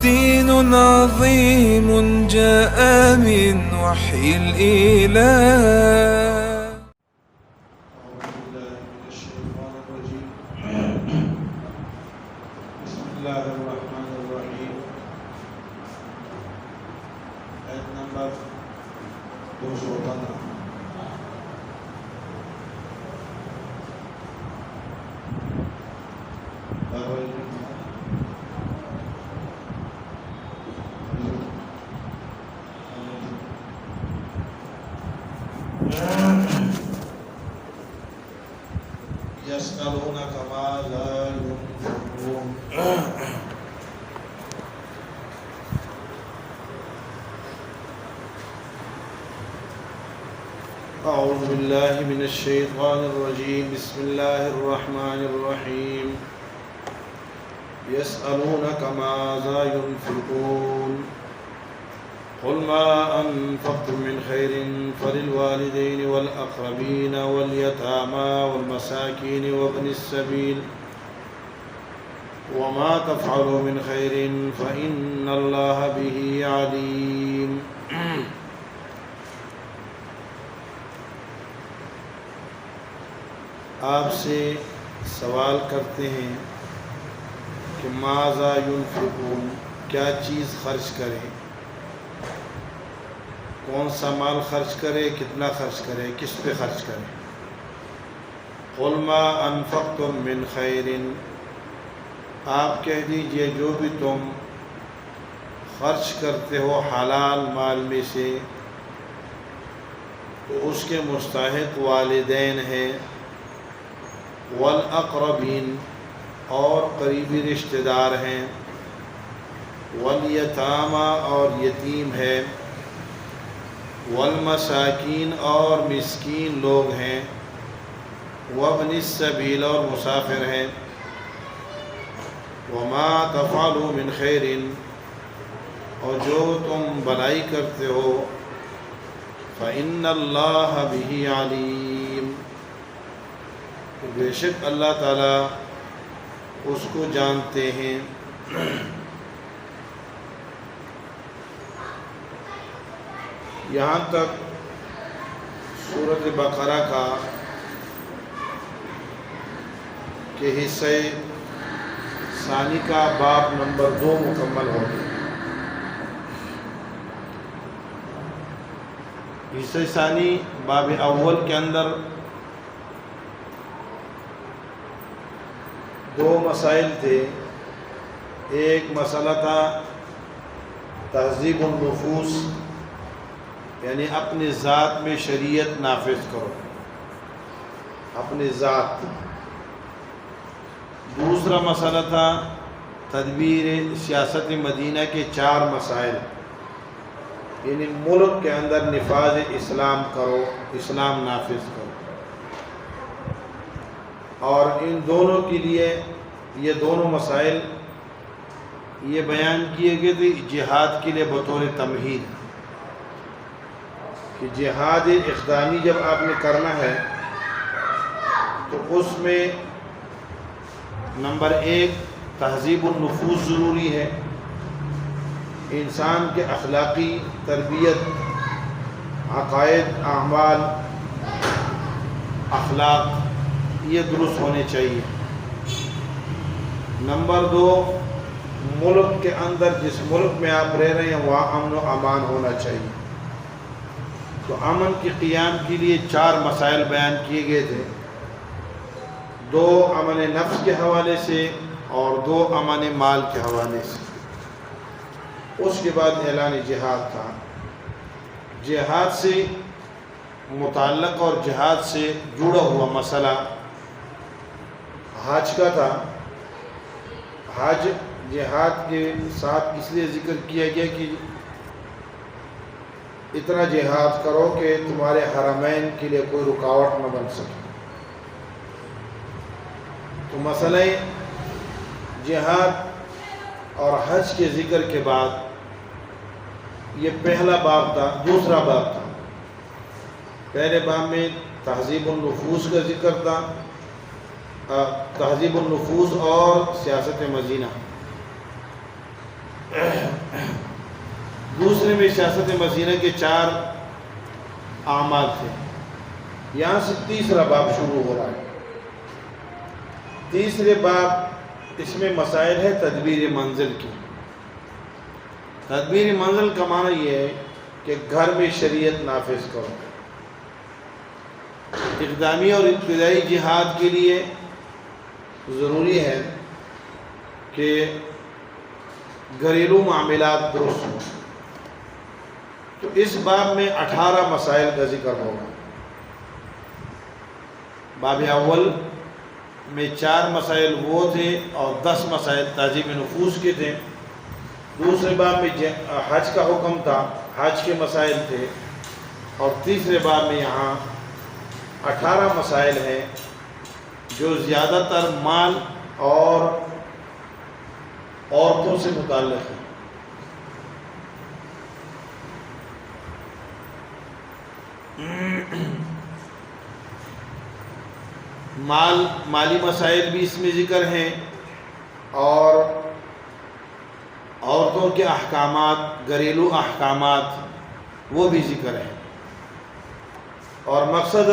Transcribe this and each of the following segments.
دين عظيم جاء من وحي الإله. بسم اللہ الرحمن الرحیم. آیت نمبر 215. يسألونك ماذا ينفقون. أعوذ بالله من الشيطان الرجيم. بسم الله الرحمن الرحيم. يسألونك ماذا ينفقون. قل ما أنفقتم من خير فللوالدين والأقربين واليتامى والمساكين وابن السبيل وما تفعلوا من خير فإن الله به عليم. آپ سے سوال کرتے ہیں کہ ماذا ينفقون، کیا چیز خرچ کریں، کون سا مال خرچ کرے، کتنا خرچ کرے، کس پہ خرچ کرے. قل ما انفقتم من خیر، آپ کہہ دیجئے جو بھی تم خرچ کرتے ہو حلال مال میں سے تو اس کے مستحق والدین ہیں، والاقربین اور قریبی رشتہ دار ہیں، والیتامى اور یتیم ہے، والمساکین اور مسکین لوگ ہیں، وابن السبیل اور مسافر ہیں. وما تفعلوا من خیر، اور جو تم بھلائی کرتے ہو، فإن اللہ به علیم، بے شک اللہ تعالیٰ اس کو جانتے ہیں. یہاں تک سورۃ بقرہ کا کہ حصہ ثانی کا باب نمبر 2 مکمل ہو گیا. حصہ ثانی باب اول کے اندر 2 مسائل تھے. ایک مسئلہ تھا تہذیب النفوس، یعنی اپنی ذات میں شریعت نافذ کرو، اپنی ذات. دوسرا مسئلہ تھا تدبیر سیاست مدینہ کے 4 مسائل، یعنی ملک کے اندر نفاذ اسلام کرو، اسلام نافذ کرو. اور ان دونوں کے لیے یہ دونوں مسائل یہ بیان کیے گئے تھے جہاد کے لیے بطور تمہید، کہ جہاد اقدامی جب آپ نے کرنا ہے تو اس میں نمبر 1 تہذیب النفوس ضروری ہے. انسان کے اخلاقی تربیت، عقائد، اعمال، اخلاق یہ درست ہونے چاہیے. نمبر 2 ملک کے اندر جس ملک میں آپ رہ رہے ہیں وہاں امن و امان ہونا چاہیے. تو امن کے قیام کے لیے 4 مسائل بیان کیے گئے تھے. 2 امن نفس کے حوالے سے اور 2 امن مال کے حوالے سے. اس کے بعد اعلان جہاد تھا. جہاد سے متعلق اور جہاد سے جڑا ہوا مسئلہ حج کا تھا. حج جہاد کے ساتھ اس لیے ذکر کیا گیا کہ اتنا جہاد کرو کہ تمہارے حرمین کے لیے کوئی رکاوٹ نہ بن سکے. تو مسئلہ جہاد اور حج کے ذکر کے بعد یہ پہلا باب تھا. دوسرا باب تھا، پہلے باب میں تہذیب النفوس کا ذکر تھا، تہذیب النفوس اور سیاست مدینہ. دوسرے میں سیاست مدینہ کے 4 اعمال تھے. یہاں سے تیسرا باب شروع ہو رہا ہے. تیسرے باب اس میں مسائل ہے تدبیر منزل کی. تدبیر منزل کا معنی یہ ہے کہ گھر میں شریعت نافذ کرو. اقدامی اور ابتدائی جہاد کے لیے ضروری ہے کہ گھریلو معاملات درست ہوں. تو اس باب میں 18 مسائل کا ذکر ہوگا. باب اول میں 4 مسائل وہ تھے اور 10 مسائل تعظیم نفوس کے تھے. دوسرے باب میں حج کا حکم تھا، حج کے مسائل تھے. اور تیسرے باب میں یہاں 18 مسائل ہیں جو زیادہ تر مال اور عورتوں سے متعلق ہیں. مالی مسائل بھی اس میں ذکر ہیں اور عورتوں کے احکامات، گھریلو احکامات وہ بھی ذکر ہیں. اور مقصد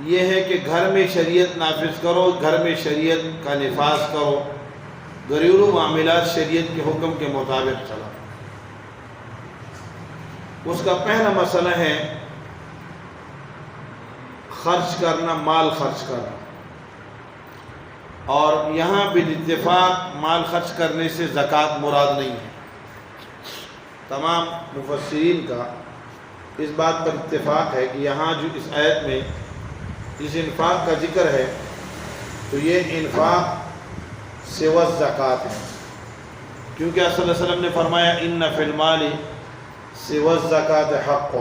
یہ ہے کہ گھر میں شریعت نافذ کرو، گھر میں شریعت کا نفاذ کرو، گھریلو معاملات شریعت کے حکم کے مطابق چلا. اس کا پہلا مسئلہ ہے خرچ کرنا، مال خرچ کرنا. اور یہاں بالاتفاق مال خرچ کرنے سے زکوٰۃ مراد نہیں ہے. تمام مفسرین کا اس بات پر اتفاق ہے کہ یہاں جو اس آیت میں اس انفاق کا ذکر ہے تو یہ انفاق سوى الزکوٰۃ ہے. کیونکہ صلی اللہ علیہ وسلم نے فرمایا ان فی المال سوى الزکوٰۃ حق.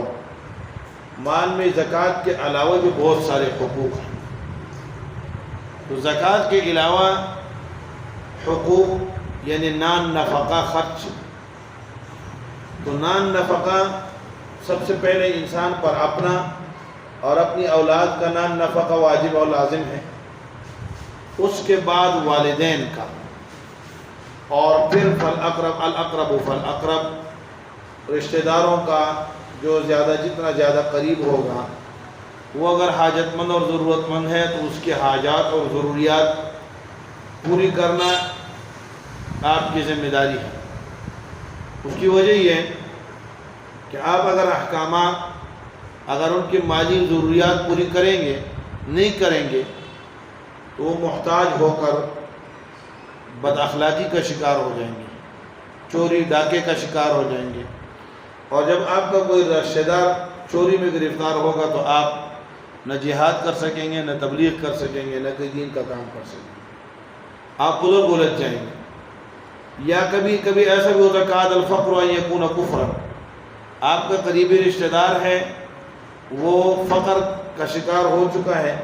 مال میں زکوٰۃ کے علاوہ بھی بہت سارے حقوق ہیں. تو زکوٰۃ کے علاوہ حقوق یعنی نان نفقہ خرچ. تو نان نفقہ سب سے پہلے انسان پر اپنا اور اپنی اولاد کا نان نفقہ واجب اور لازم ہے. اس کے بعد والدین کا، اور پھر الاقرب فالاقرب رشتہ داروں کا جو جتنا زیادہ قریب ہوگا وہ اگر حاجت مند اور ضرورت مند ہے تو اس کے حاجات اور ضروریات پوری کرنا آپ کی ذمہ داری ہے. اس کی وجہ یہ ہے کہ آپ اگر احکامات اگر ان کی مالی ضروریات پوری کریں گے نہیں کریں گے تو وہ محتاج ہو کر بد اخلاقی کا شکار ہو جائیں گے، چوری ڈاکے کا شکار ہو جائیں گے. اور جب آپ کا کوئی رشتہ دار چوری میں گرفتار ہوگا تو آپ نہ جہاد کر سکیں گے، نہ تبلیغ کر سکیں گے، نہ کوئی دین کا کام کر سکیں گے. آپ ادھر الجھ جائیں گے. یا کبھی کبھی ایسا بھی ہوتا ہے کہ کاد الفقر ان یکون کفرا. آپ کا قریبی رشتہ دار ہے وہ فقر کا شکار ہو چکا ہے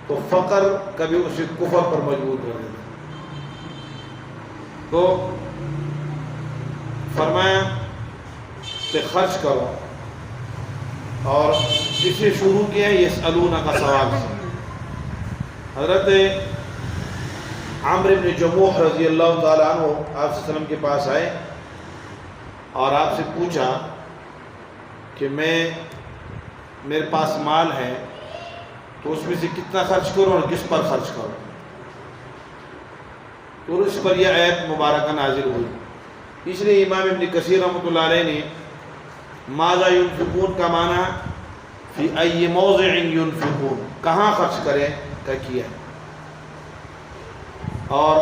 تو فقر کبھی اسے کفر پر مجبور کر دیتا. تو فرمایا کہ خرچ کرو. اور اسے شروع کیا یسألون کا سوال سے. حضرت عمرو بن جموح رضی اللہ تعالیٰ عنہ آپ صلی اللہ علیہ وسلم کے پاس آئے اور آپ سے پوچھا کہ میرے پاس مال ہے تو اس میں سے کتنا خرچ کروں اور کس پر خرچ کروں. تو اس پر یہ آیت مبارکہ نازل ہوئی. اس لیے امام ابن کثیر رحمۃ اللہ علیہ نے ماذا ينفقون کا معنی فی ای موضع ينفقون کہاں خرچ کریں کا کیا. اور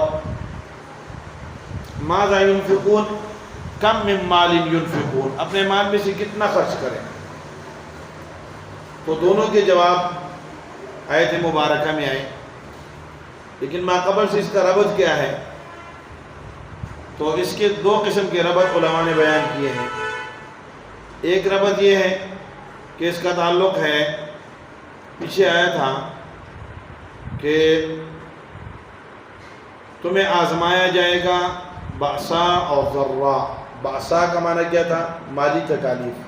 ماذا ينفقون کم من مال ينفقون اپنے مال میں سے کتنا خرچ کریں. تو دونوں کے جواب آیت مبارکہ میں آئے. لیکن ما قبل سے اس کا ربط کیا ہے تو اس کے 2 قسم کے ربط علماء نے بیان کیے ہیں. ایک ربط یہ ہے کہ اس کا تعلق ہے پیچھے آیا تھا کہ تمہیں آزمایا جائے گا بأسا اور ضرا. بأسا کا معنی کیا تھا؟ مالی تکالیف.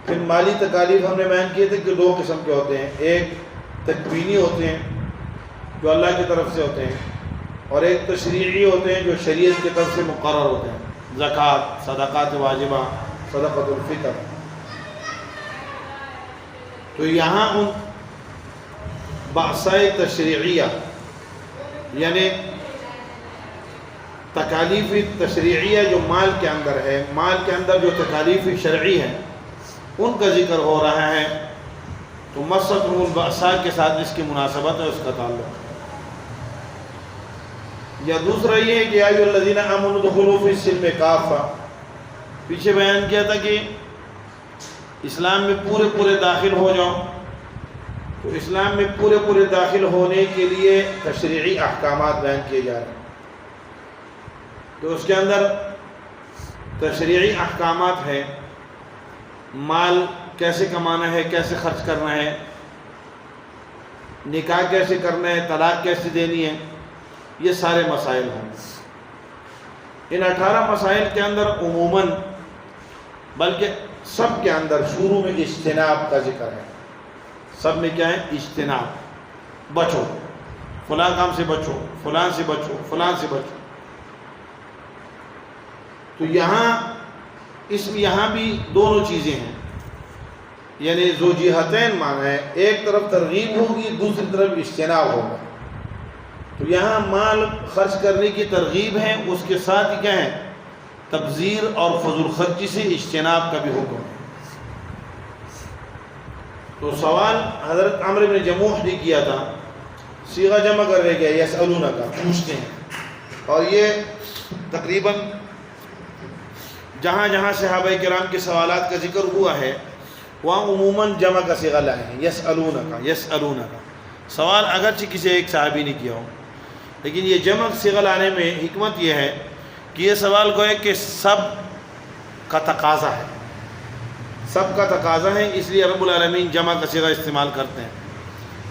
پھر مالی تکالیف ہم نے بیان کیے تھے کہ 2 قسم کے ہوتے ہیں. ایک تکوینی ہوتے ہیں جو اللہ کی طرف سے ہوتے ہیں اور ایک تشریعی ہوتے ہیں جو شریعت کی طرف سے مقرر ہوتے ہیں، زکوٰۃ، صدقات واجبہ، صدقۃ الفطر۔ تو یہاں ان بعثۂ تشریعیہ یعنی تکالیف تشریعیہ جو مال کے اندر ہے، مال کے اندر جو تکالیف شرعی ہیں ان کا ذکر ہو رہا ہے، تو مستهم البأساء کے ساتھ اس کی مناسبت ہے، اس کا تعلق ہے۔ یا دوسرا یہ ہے کہ یا ایھا الذین آمنوا ادخلوا فی السلم کافہ، پیچھے بیان کیا تھا کہ اسلام میں پورے داخل ہو جاؤ، تو اسلام میں پورے داخل ہونے کے لیے تشریعی احکامات بیان کیے جا رہے ہیں، تو اس کے اندر تشریعی احکامات ہیں، مال کیسے کمانا ہے، کیسے خرچ کرنا ہے، نکاح کیسے کرنا ہے، طلاق کیسے دینی ہے، یہ سارے مسائل ہیں۔ ان 18 مسائل کے اندر عموماً بلکہ سب کے اندر شروع میں اجتناب کا ذکر ہے۔ سب میں کیا ہے؟ اجتناب، بچو، فلاں کام سے بچو، فلاں سے بچو، فلاں سے بچو۔ تو یہاں بھی دونوں چیزیں ہیں، یعنی ذو جہتین معنی ہے، ایک طرف ترغیب ہوگی، دوسری طرف اجتناب ہوگا۔ تو یہاں مال خرچ کرنے کی ترغیب ہے، اس کے ساتھ ہی کیا ہے؟ تبذیر اور فضول خرچی سے اجتناب کا بھی حکم ہے۔ تو سوال حضرت عمرو بن جموح نے کیا تھا، صیغہ جمع کر رہے گیا، یسألونک، پوچھتے ہیں، اور یہ تقریباً جہاں جہاں صحابہ کرام کے سوالات کا ذکر ہوا ہے وہاں عموماً جمع کا صیغہ لائے ہیں، یسألونک۔ سوال اگرچہ کسی ایک صحابی نے کیا ہو، لیکن یہ جمع صیغہ لانے میں حکمت یہ ہے کہ یہ سوال گویا کہ سب کا تقاضا ہے، سب کا تقاضا ہے، اس لیے رب العالمین جمع کا صیغہ استعمال کرتے ہیں،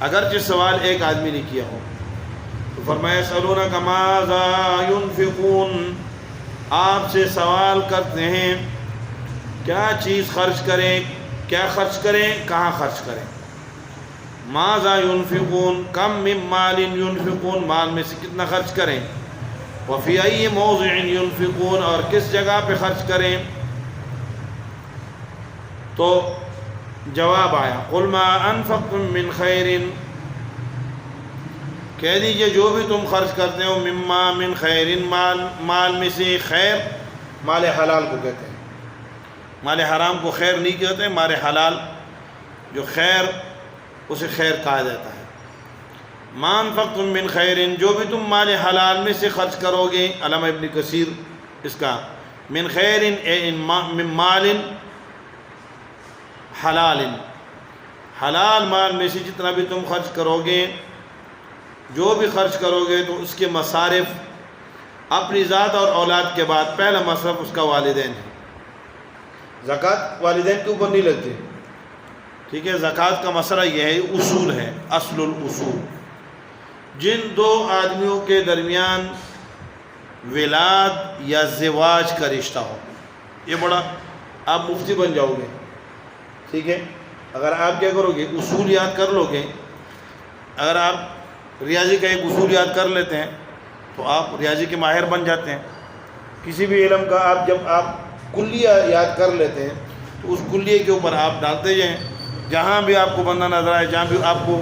اگرچہ سوال ایک آدمی نے کیا ہو۔ تو فرمایا یسألونک ماذا ينفقون، آپ سے سوال کرتے ہیں کیا چیز خرچ کریں، کیا خرچ کریں، کہاں خرچ کریں۔ ماذا ينفقون، کم من مال ينفقون، مال میں سے کتنا خرچ کریں، وفی ای موضع ينفقون، اور کس جگہ پہ خرچ کریں۔ تو جواب آیا قل ما انفقتم من خیر، کہہ دیجئے جو بھی تم خرچ کرتے ہو، مما من خیر، مال میں سے، خیر مال حلال کو کہتے ہیں، مال حرام کو خیر نہیں کہتے، مال حلال جو خیر اسے خیر کہا جاتا ہے۔ ما انفقتم من خیر، جو بھی تم مال حلال میں سے خرچ کرو گے، علامہ ابن کثیر اس کا من خیر من مال حلال، حلال مال میں سے جتنا بھی تم خرچ کرو گے، جو بھی خرچ کرو گے تو اس کے مصارف اپنی ذات اور اولاد کے بعد پہلا مصرف اس کا والدین ہے۔ زکوٰۃ والدین کے اوپر نہیں لگتی، ٹھیک ہے۔ زکوٰۃ کا مسئلہ یہ ہے، اصول ہے، اصل الاصول، جن دو آدمیوں کے درمیان ولاد یا زواج کا رشتہ ہو، یہ بڑا، آپ مفتی بن جاؤ گے، ٹھیک ہے، اگر آپ کیا کرو گے، اصول یاد کر لو گے۔ اگر آپ ریاضی کا ایک اصول یاد کر لیتے ہیں تو آپ ریاضی کے ماہر بن جاتے ہیں۔ کسی بھی علم کا آپ جب آپ کلیہ یاد کر لیتے ہیں تو اس کلیے کے اوپر آپ ڈالتے جائیں، جہاں بھی آپ کو بندہ نظر آئے، جہاں بھی آپ کو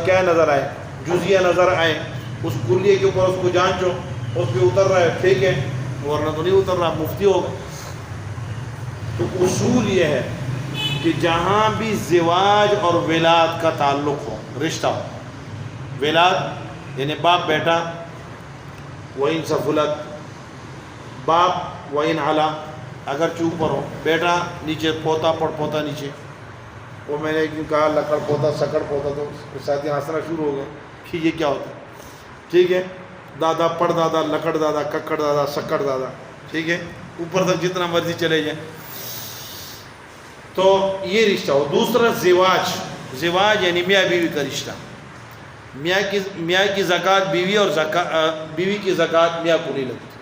کیا نظر آئے، جزیہ نظر آئے، اس کلیے کے اوپر اس کو جانچو، اس پہ اتر رہا ہے ٹھیک ہے، ورنہ تو نہیں اتر رہا، مفتی ہوگا۔ تو اصول یہ ہے کہ جہاں بھی زواج اور ولاد کا تعلق ہو، رشتہ ہو، ولاد یعنی باپ بیٹا، وَإِن سَفُلَتْ، باپ وَإِنْ عَلَا، اگر اوپر ہو، بیٹا نیچے، پوتا پڑ پوتا نیچے۔ وہ میں نے ایک دن کہا لکڑ پوتا سکڑ پوتا، تو ساتھی ہنسنا شروع ہو گئے کہ یہ کیا ہوتا ہے، ٹھیک ہے، دادا پڑ دادا، لکڑ دادا، ککڑ دادا، سکڑ دادا، ٹھیک ہے، اوپر تک جتنا مرضی چلے جائیں۔ تو یہ رشتہ ہو۔ دوسرا زواج، زواج یعنی میاں بیوی کا رشتہ، میاں کی زکوٰۃ بیوی اور بیوی کی زکوٰۃ میاں کو نہیں لگتی،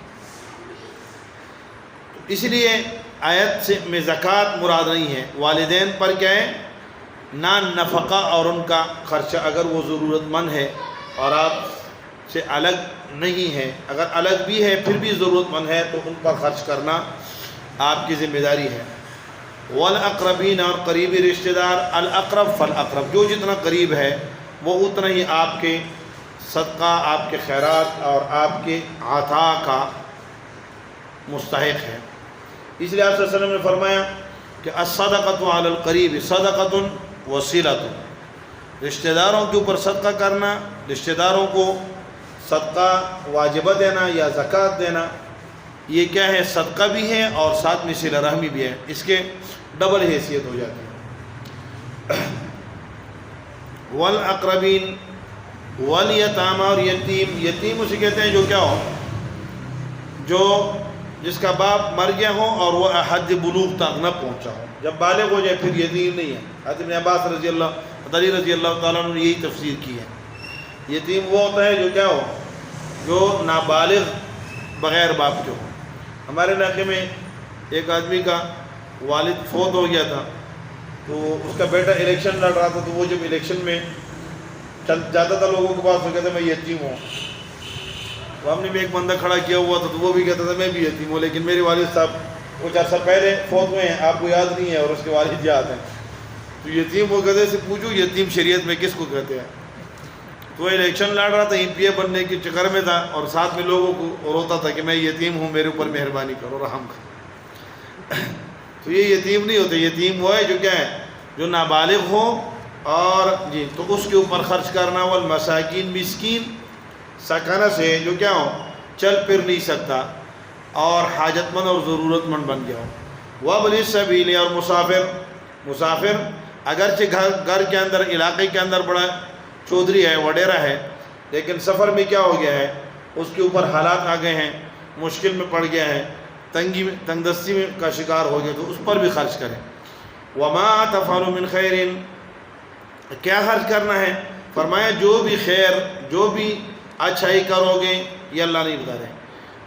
اس لیے آیت سے میں زکوٰۃ مراد نہیں ہے، والدین پر کیا ہے، نان نفقہ اور ان کا خرچہ، اگر وہ ضرورت مند ہے اور آپ سے الگ نہیں ہے. اگر الگ بھی ہے پھر بھی ضرورت مند ہے تو ان پر خرچ کرنا آپ کی ذمہ داری ہے. والاقربین، اور قریبی رشتہ دار. الاقرب فالاقرب، جو جتنا قریب ہے وہ اتنا ہی آپ کے صدقہ، آپ کے خیرات اور آپ کے عطا کا مستحق ہے. اس لیے آپ صلی اللہ علیہ وسلم نے فرمایا کہ الصدقۃ علی القریب صدقۃ وصلۃ. رشتہ داروں کے اوپر صدقہ کرنا، رشتہ داروں کو صدقہ واجبہ دینا یا زکوٰۃ دینا، یہ کیا ہے؟ صدقہ بھی ہے اور ساتھ میں صلہ رحمی بھی ہے. اس کے ڈبل حیثیت ہو جاتی ہے. والاقربین والیتامى، اور یتیم. یتیم اسے کہتے ہیں جو کیا ہو، جو جس کا باپ مر گیا ہو اور وہ حد بلوغ تک نہ پہنچا ہو. جب بالغ ہو جائے پھر یتیم نہیں ہے. حضرت ابن عباس رضی اللہ تعالیٰ عنہ نے یہی تفسیر کی ہے. یتیم وہ ہوتا ہے جو کیا ہو، جو نابالغ بغیر باپ کے ہو. ہمارے علاقے میں ایک آدمی کا والد فوت ہو گیا تھا، تو اس کا بیٹا الیکشن لڑ رہا تھا. تو وہ جب الیکشن میں جاتا تھا لوگوں کے پاس، وہ کہتا میں یتیم ہوں. تو ہم نے بھی ایک بندہ کھڑا کیا ہوا تھا، تو وہ بھی کہتا تھا میں بھی یتیم ہوں، لیکن میرے والد صاحب کچھ عرصہ پہلے فوت ہوئے ہیں، آپ کو یاد نہیں ہے، اور اس کے والد یاد ہیں. تو یتیم وہ کہتے سے پوچھو یتیم شریعت میں کس کو کہتے ہیں. تو الیکشن لڑ رہا تھا، ایم بننے کے چکر میں تھا، اور ساتھ میں لوگوں کو روتا تھا کہ میں یتیم ہوں، میرے اوپر مہربانی کرو، رحم کرو. تو یہ یتیم نہیں ہوتے. یتیم وہ ہے جو کیا ہے، جو نابالغ ہو اور جی تو اس کے اوپر خرچ کرنا. والمساکین، مسکین سکانہ سے جو کیا ہو، چل پھر نہیں سکتا اور حاجت مند اور ضرورت مند بن گیا ہو. وابن السبیل، اور مسافر اگرچہ گھر کے اندر، علاقے کے اندر بڑا چودھری ہے، وڈیرا ہے، لیکن سفر میں کیا ہو گیا ہے، اس کے اوپر حالات آ گئے ہیں، مشکل میں پڑ گیا ہے، تنگ دستی میں کا شکار ہو گیا، تو اس پر بھی خرچ کریں. وما تفعلوا من خیر، کیا خرچ کرنا ہے؟ فرمایا جو بھی خیر، جو بھی اچھائی کرو گے، یہ اللہ نہیں بتا رہے،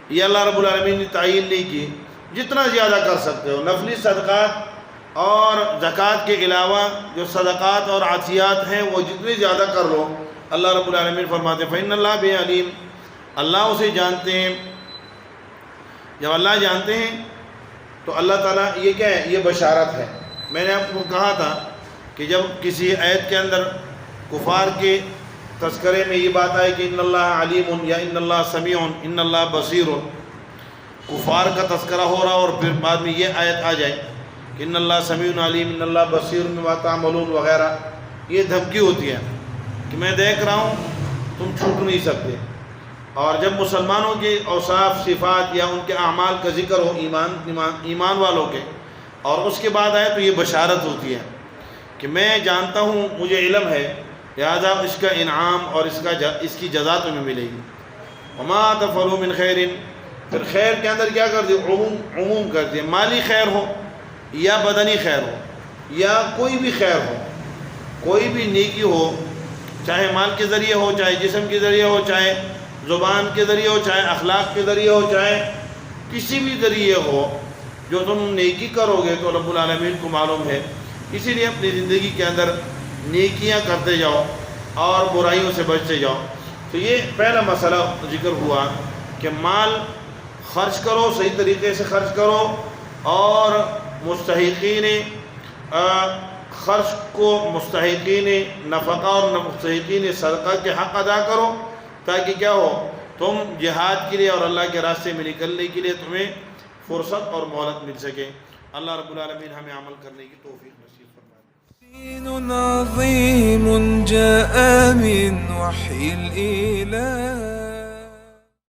یہ اللہ رب العالمین نے تعین نہیں کی. جتنا زیادہ کر سکتے ہو، نفلی صدقات اور زکوٰۃ کے علاوہ جو صدقات اور عطیات ہیں وہ جتنے زیادہ کر لو، اللہ رب العالمین فرماتے ہیں فإن اللہ بہ علیم، اللہ اسے جانتے ہیں. جب اللہ جانتے ہیں تو اللہ تعالیٰ، یہ کیا ہے، یہ بشارت ہے. میں نے آپ کو کہا تھا کہ جب کسی آیت کے اندر کفار کے تذکرے میں یہ بات آئے کہ ان اللہ علیم یا ان اللہ سمیع ان اللہ بصیر، کفار کا تذکرہ ہو رہا اور پھر بعد میں یہ آیت آ جائے کہ ان اللہ سمیع علیم ان اللہ بصیر بما تعملون وغیرہ، یہ دھمکی ہوتی ہے کہ میں دیکھ رہا ہوں، تم چھوٹ نہیں سکتے. اور جب مسلمانوں کے اوصاف، صفات یا ان کے اعمال کا ذکر ہو، ایمان والوں کے، اور اس کے بعد آئے تو یہ بشارت ہوتی ہے کہ میں جانتا ہوں، مجھے علم ہے، لہذا اس کا انعام اور اس کی جزا تمہیں ملے گی. وما تفعلوا من خیر، پھر خیر کے اندر کیا کر دیا، عموم کر دیا. مالی خیر ہو یا بدنی خیر ہو یا کوئی بھی خیر ہو، کوئی بھی نیکی ہو، چاہے مال کے ذریعے ہو، چاہے جسم کے ذریعے ہو، چاہے زبان کے ذریعے ہو، چاہے اخلاق کے ذریعے ہو، چاہے کسی بھی ذریعے ہو، جو تم نیکی کرو گے تو رب العالمین کو معلوم ہے. اسی لیے اپنی زندگی کے اندر نیکیاں کرتے جاؤ اور برائیوں سے بچتے جاؤ. تو یہ پہلا مسئلہ ذکر ہوا کہ مال خرچ کرو، صحیح طریقے سے خرچ کرو، اور مستحقین خرچ کو، مستحقین نفقہ اور مستحقین صدقہ کے حق ادا کرو، تاکہ کیا ہو، تم جہاد کے لیے اور اللہ کے راستے میں نکلنے کے لیے تمہیں فرصت اور مہلت مل سکے. اللہ رب العالمین ہمیں عمل کرنے کی توفیق نصیب فرمائے. دين عظيم جاء من وحي الإله